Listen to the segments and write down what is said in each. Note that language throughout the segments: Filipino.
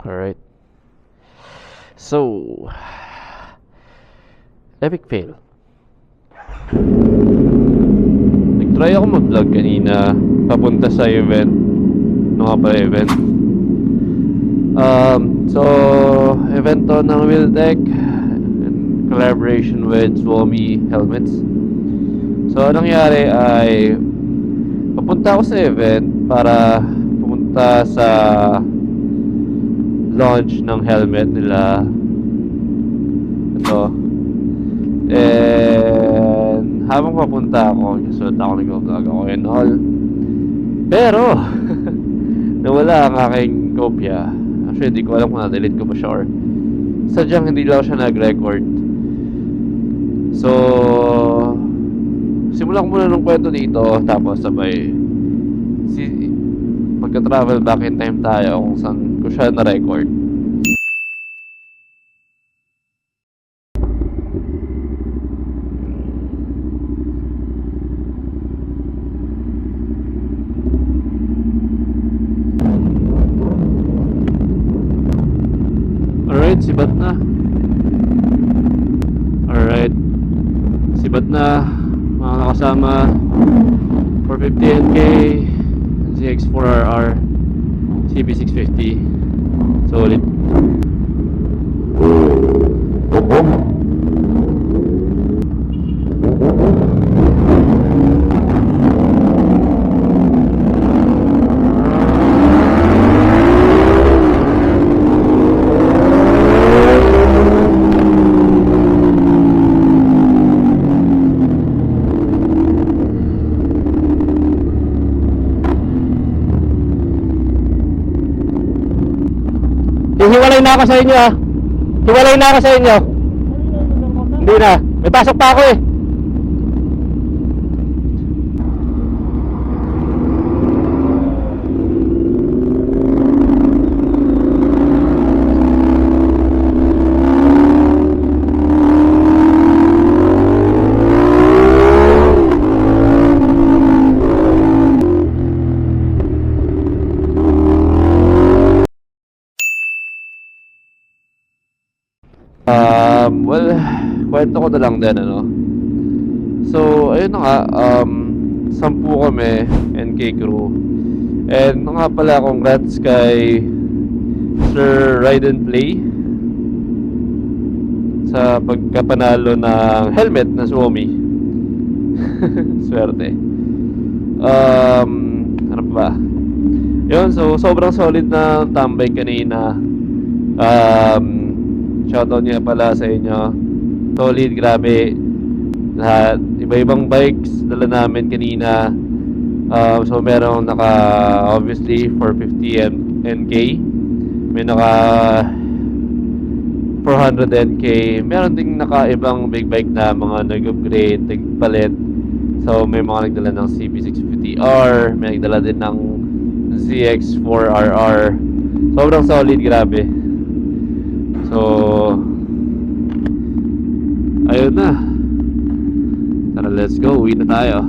Alright. So, epic fail. Nag-try ako mag-vlog kanina papunta sa event. Ano nga ba event? So, event to ng Wheeltech in collaboration with Suomi Helmets. So, anong nangyari ay papunta ako sa event para pumunta sa launch ng helmet nila. Ito. And habang papunta ako, susunod ako, nag-vlog ako and all. Pero nawala ang aking kopya. Actually, hindi ko alam kung na-delete ko pa siya or sadyang hindi lang siya nag-record. So, simulan ko muna ng kwento dito, tapos sabay pagka-travel back in time tayo kung saan ko siya na-record. Alright, sibat na. Alright, sibat na mga nakasama 450NK ZX4RR CB650 solid. Hiwalay na ako sa inyo ha. Hiwalay na ako sa inyo. Hindi na. May pasok pa ako eh. Well, kwento ko na lang din, ano. So, ayun na nga, 10 kami, NK crew. And nga pala, congrats kay Sir Ride and Play sa pagkapanalo ng helmet na Suomi. Swerte. Ano pa ba? Yun, so sobrang solid na tambay kanina. Shoutout niya pala sa inyo. Solid, grabe. Lahat, iba-ibang bikes dala namin kanina. So merong naka obviously 450 NK. May naka 400 NK. Meron ding naka ibang big bike na mga nag-upgrade, nagpalit. So may mga nagdala ng CB650R, may nagdala din ng ZX4RR. Sobrang solid, grabe. So, ayun na. Tara, let's go. Uwi na tayo.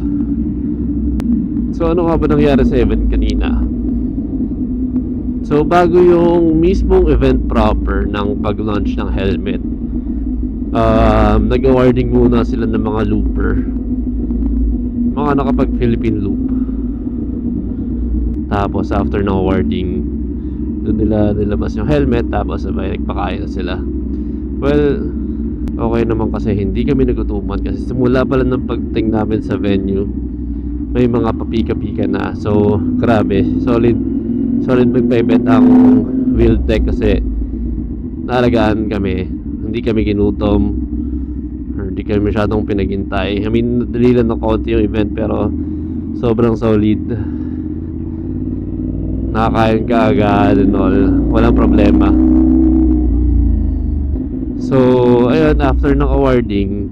So, ano nga ba nangyari sa event kanina? So, bago yung mismong event proper ng pag-launch ng helmet, nag-awarding muna sila ng mga looper. Mga nakapag-Philippine loop. Tapos, after ng awarding, doon nila nilabas yung helmet, tapos sabay nagpakain na sila. Well, okay naman kasi hindi kami nagutuman kasi simula pala ng pagting namin sa venue may mga papika-pika na. So grabe, solid magpa-event ang Wheeltech kasi naalagaan kami, hindi kami ginutom or hindi kami masyadong pinaghintay. I mean, nadali lang ng konti yung event pero sobrang solid. Nakakain ka agad and all, walang problema. So ayun, after ng awarding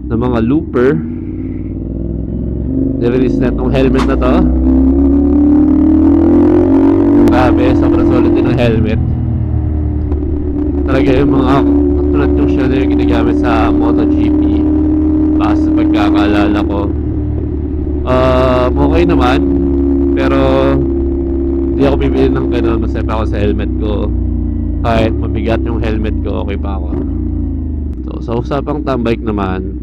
ng mga looper, nirelease na itong helmet na to. Grabe, sobrang solid din ng helmet. Talaga yung mga katulad yung shell na yung ginagamit sa MotoGP, basta sa pagkakaalala ko. Okay naman, pero Hindi ako bibili ng ganun, masaya pa ako sa helmet ko. Kahit mabigat yung helmet ko, okay pa ako. So, sa usapang tambike naman,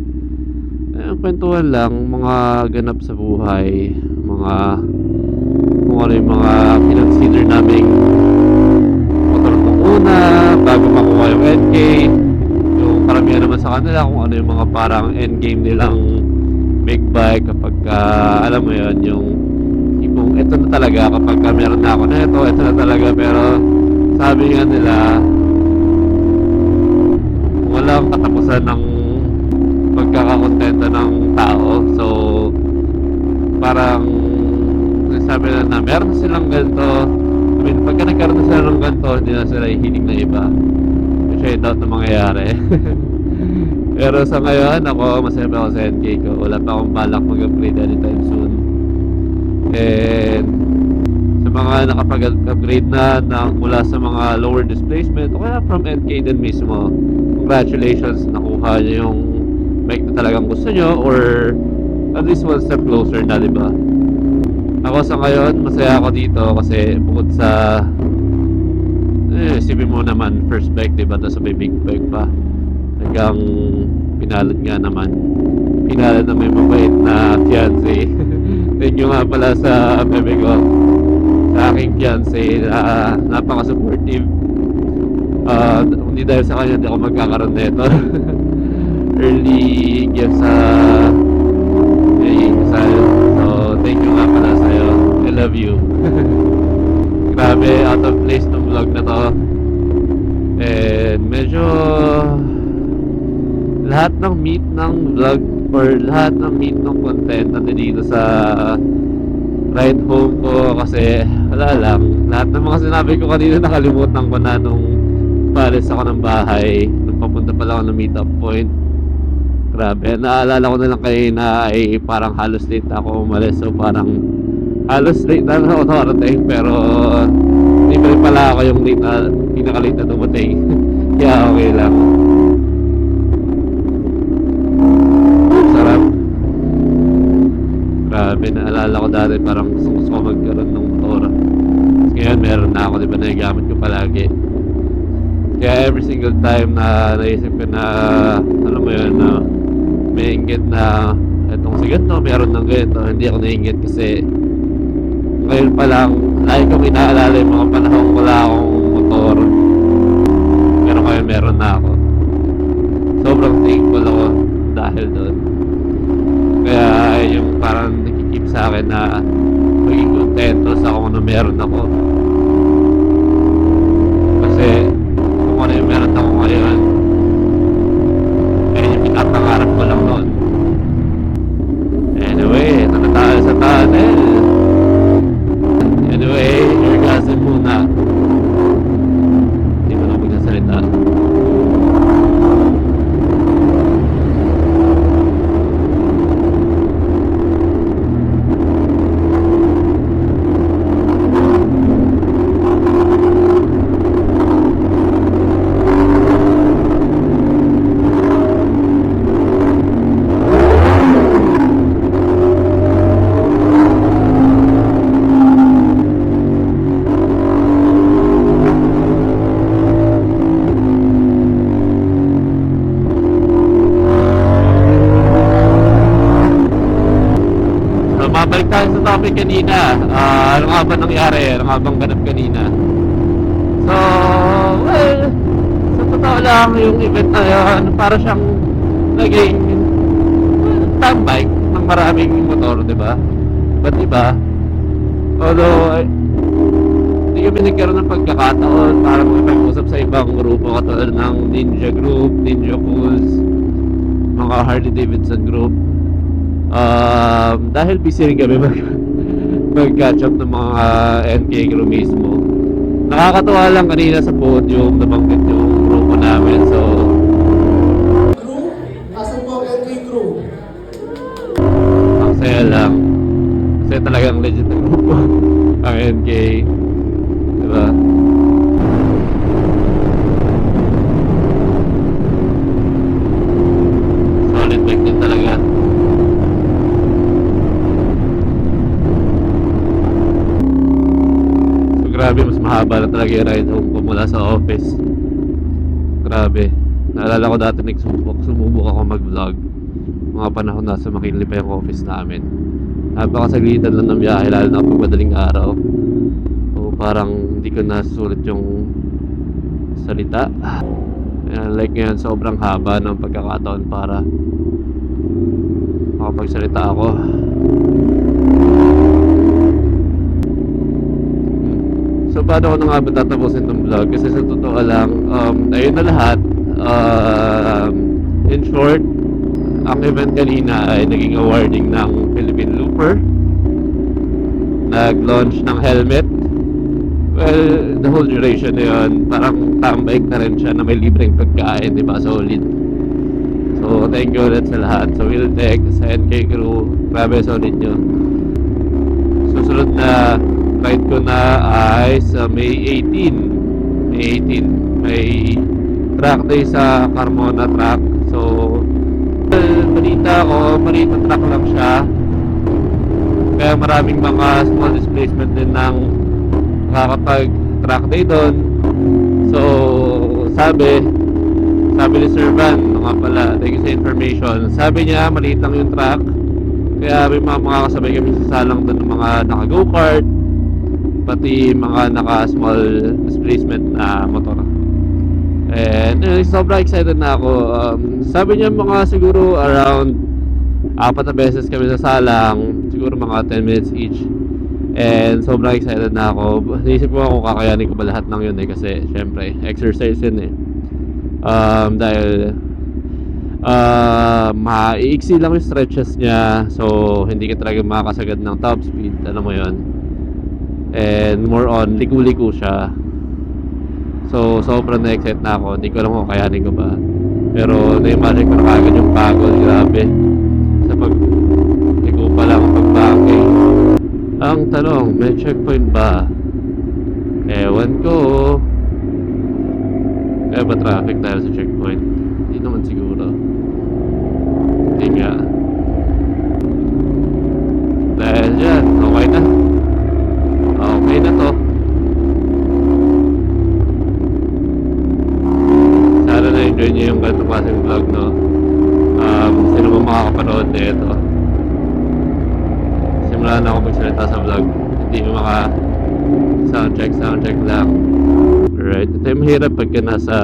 kwentuhan lang, mga ganap sa buhay, mga kung ano yung mga kinonsider naming motor nung una, bago makuha yung NK. Yung karamihan naman sa kanila, kung ano yung mga parang endgame nilang big bike kapag alam mo yon yung tipong ito na talaga kapag meron na ako na ito na talaga. Pero sabi nga nila, walang katapusan ng pagkakakontento ng tao. So parang sabi na meron na silang ganito. I mean, pagka nagkaroon na sila ng ganito, hindi na sila hihiling na iba, which I doubt na mangyayari. Pero sa ngayon, ako masaya pa ako sa NK ko. Wala pa akong balak mag-upgrade anytime soon. And sa mga nakapag-upgrade na mula sa mga lower displacement o kaya from NK din mismo, congratulations, nakuha nyo yung bike na talagang gusto nyo, or at least one step closer na, diba? Ako sa ngayon, masaya ako dito kasi bukod sa isipin mo naman, first bike, diba? Tapos may big bike pa. Hanggang pinalad nga naman. Pinalad na may mabait na fiancé. Thank you nga pala sa bebe ko, sa aking fiancé na napaka-supportive. Hindi dahil sa kanya hindi ako magkakaroon nito. Early gifts sa kasal. So thank you nga pala sa'yo. I love you. Grabe, out of place ng vlog na to. And medyo lahat ng meat ng vlog or lahat ng meat ng content nandito sa ride home ko, kasi wala lang, lahat ng mga sinabi ko kanina nakalimutan ko na nung palis ako ng bahay, nung papunta pala ako ng meet up point. Grabe, naalala ko na lang kanina ay parang halos late ako umalis. So parang halos late na ako nakarating, pero hindi pa rin pala ako yung late na, pinaka-late na dumating. Kaya okay lang. Sarap. Grabe, naalala ko dati parang gusto ko magkaroon ng motor. Ngayon meron na ako, di ba, nagagamit ko palagi. Kaya every single time na naisip ko na, alam mo yun, na may inggit na etong sige to, meron ng ganito, hindi ako nainggit kasi ngayon pa lang, lagi kong inaalala yung mga panahon wala akong motor. Pero ngayon meron na ako. Sobrang thankful ako dahil doon. Kaya yung parang nakikip sa akin na maging kontento sa kung ano meron ako. Kasi kung ano yung meron ako ngayon, yung pinapangarap ko lang noon. Anyway, ito na tayo sa tunnel. Anyway, irgasin muna. Hindi mo na magsasalita. Mabalik tayo sa topic kanina. Ano nga ba nangyari? Ano nga bang ganap kanina? So, well, sa totoo lang, yung event na yun, para siyang naging tambike ng maraming motor, di ba? Ba't iba? Although, hindi kami nagkaroon ng pagkakataon para makipag-usap sa ibang grupo katulad ng Ninja Group, Ninja Cools, mga Harley Davidson Group. Dahil busy rin kami mag-catch up ng mga NK crew mismo. Nakakatuwa lang kanina sa podium, nabanggit yung grupo namin. So, Crew? Asan po ang NK crew? ang saya lang. Kasi talagang legit na grupo ang NK. Diba? Solid bike din talaga. mahaba na talaga yung ride home ko mula sa office. Grabe. Naalala ko dati sumubok ako mag-vlog. Mga panahon nasa McKinley pa yung office namin. Napakasaglitan lang ng biyahe, lalo na pag madaling araw. So parang hindi ko nasusulit yung salita. Like ngayon, sobrang haba ng pagkakataon para makapagsalita ako. So paano ko na nga ba tatapusin ng vlog? Kasi sa totoo lang, ayun na lahat. In short, ang event kanina ay naging awarding ng Philippine Looper. Nag-launch ng helmet. Well, the whole duration na yun, parang tambay na rin siya na may libreng pagkain, di ba? Solid. So, thank you ulit sa lahat. Sa Wiltec, sa NK Crew, grabe solid nyo. Susunod na ride ko na ay sa May 18. May 18. May track day sa Carmona track. So, balita track lang siya. Kaya maraming mga small displacement din ng nakakapag-track day doon. So, sabi ni Sir Van, nga pala, thank you sa information. Sabi niya, maliit lang yung track. Kaya may mga kasabay kami sasalang doon ng mga naka-go-kart, pati mga naka-small displacement na motor. And sobrang excited na ako. Sabi niya mga siguro around 4 na beses kami sasalang, siguro mga 10 minutes each. And sobrang excited na ako. Naisip ko kung kakayanin ko ba lahat ng yun kasi syempre exercise yun dahil maiiksi lang yung stretches niya. So hindi ka talaga makakasagad ng top speed, alam mo yun. And more on liku-liku siya. So sobrang na-excite na ako. Hindi ko alam kung kakayanin ko ba. Pero na-imagine ko na kagad yung pagod. Grabe. Sa liku pa lang ang pagbangke. Ang tanong, may checkpoint ba? Ewan ko. Kaya ba traffic dahil sa checkpoint? Hindi naman siguro. Hindi nga. Dahil dyan, okay na. Okay na to. Sana na-enjoy nyo yung ganitong klaseng vlog, no? Sino ba makakapanood na ito? Simula na ako magsalita sa vlog. Hindi mo maka soundcheck lang. Alright, ito yung mahirap pagka nasa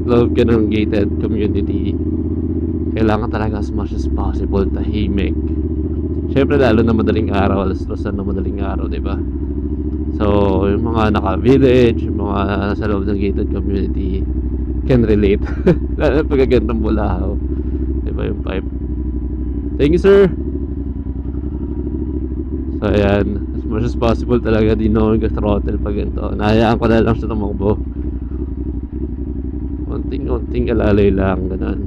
loob ka ng gated community. Kailangan talaga as much as possible tahimik. Siyempre lalo na madaling araw, alas 3 na madaling araw, diba? So, yung mga naka-village, yung mga nasa loob ng gated community can relate. Lalo na pagkagandang bulahaw. Diba yung pipe? Thank you, sir! So, ayan. As much as possible talaga di naman ka-throttle pag ganito. Nahayaan ko na lang siya tumakbo. Konting alalay lang, ganun.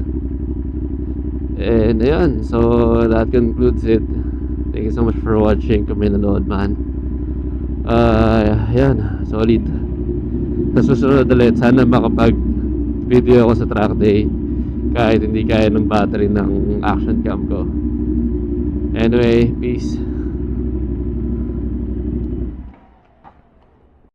And ayan, so that concludes it. Thank you so much for watching. Kung may nanood man. Ayan, solid. Sa susunod ulit, sana makapag-video ako sa track day. Kahit hindi kaya ng battery ng action cam ko. Anyway, peace.